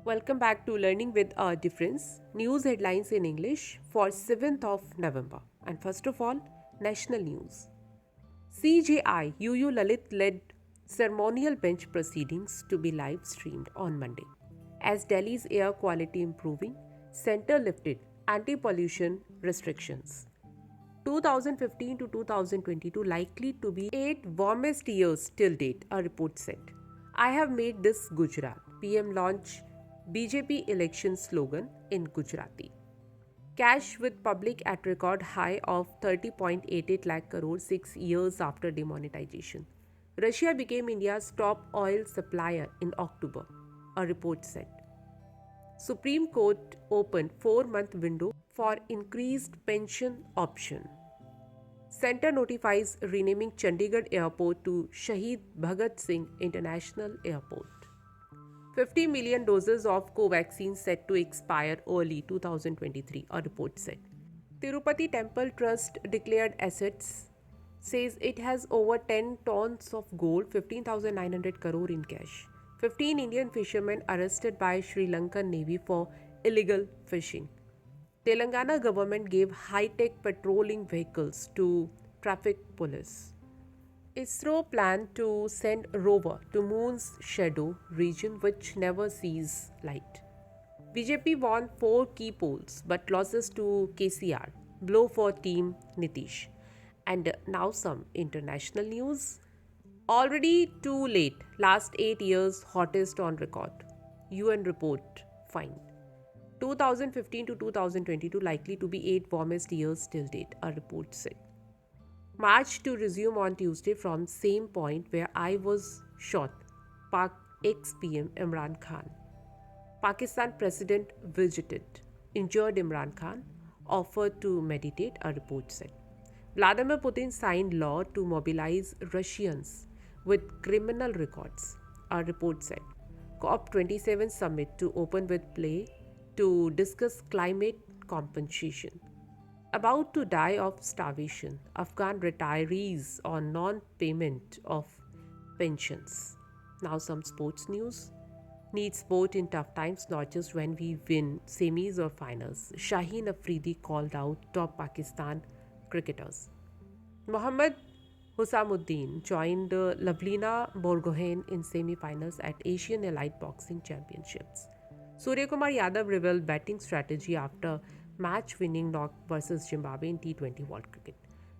Welcome back to Learning with a Difference. News headlines in English for 7th of November. And first of all, national news. CJI UU Lalit led ceremonial bench proceedings to be live streamed on Monday. As Delhi's air quality improving, centre lifted anti-pollution restrictions. 2015 to 2022 likely to be 8 warmest years till date, a report said. I have made this Gujarat. PM launch BJP election slogan in Gujarati. Cash with public at record high of 30.88 lakh crore 6 years after demonetization. Russia became India's top oil supplier in October, a report said. Supreme Court opened 4-month window for increased pension option. Centre notifies renaming Chandigarh Airport to Shahid Bhagat Singh International Airport. 50 million doses of Covaxin set to expire early 2023, a report said. Tirupati Temple Trust declared assets, says it has over 10 tons of gold, 15,900 crore in cash. 15 Indian fishermen arrested by Sri Lankan Navy for illegal fishing. Telangana government gave high-tech patrolling vehicles to traffic police. ISRO planned to send rover to Moon's shadow region which never sees light. BJP won 4 key polls but losses to KCR. Blow for Team Nitish. And now some international news. Already too late. Last 8 years hottest on record. UN report find. 2015 to 2022 likely to be 8 warmest years till date, a report said. March to resume on Tuesday from same point where I was shot, Pak ex-PM Imran Khan. Pakistan president visited. Injured Imran Khan offered to meditate, a report said. Vladimir Putin signed law to mobilize Russians with criminal records, a report said. COP27 summit to open with play to discuss climate compensation. About to die of starvation, Afghan retirees on non-payment of pensions. Now some sports news. Need sport in tough times, not just when we win semis or finals. Shaheen Afridi called out top Pakistan cricketers. Mohammad Husamuddin joined Lavlina Borgohain in semi-finals at Asian Elite Boxing Championships. Suryakumar Yadav revealed batting strategy after match-winning knock versus Zimbabwe in T20 World Cricket.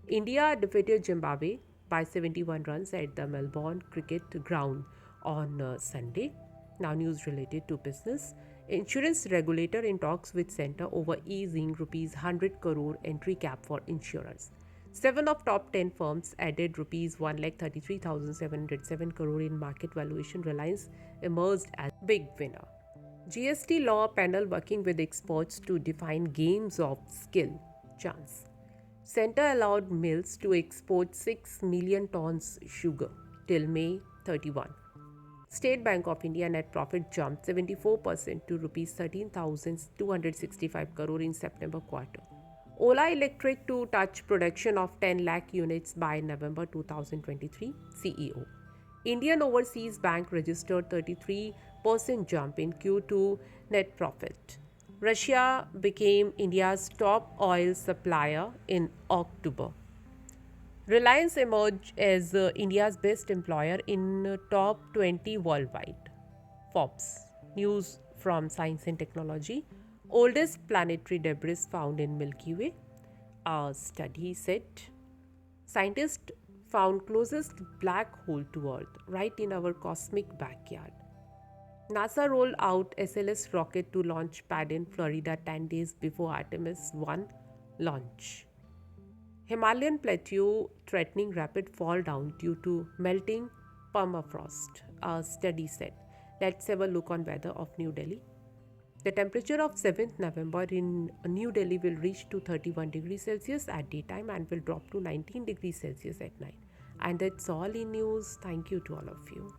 India defeated Zimbabwe by 71 runs at the Melbourne Cricket Ground on Sunday. Now news related to business. Insurance regulator in talks with Centre over easing rupees 100 crore entry cap for insurers. 7 of top 10 firms added rupees 1,33,707 crore in market valuation. Reliance emerged as big winner. GST law panel working with experts to define games of skill chance. Centre allowed mills to export 6 million tons sugar till May 31. State Bank of India net profit jumped 74% to rupees 13,265 crore in September quarter. Ola Electric to touch production of 10 lakh units by November 2023, CEO. Indian Overseas Bank registered 33% jump in Q2 net profit. Russia became India's top oil supplier in October. Reliance emerged as India's best employer in top 20 worldwide. Forbes. News from Science and Technology. Oldest planetary debris found in Milky Way. A study said scientists found closest black hole to Earth right in our cosmic backyard. NASA rolled out SLS rocket to launch pad in Florida 10 days before Artemis 1 launch. Himalayan plateau threatening rapid fall down due to melting permafrost, a study said. Let's have a look on weather of New Delhi. The temperature of 7th November in New Delhi will reach to 31 degrees Celsius at daytime and will drop to 19 degrees Celsius at night. And that's all in news. Thank you to all of you.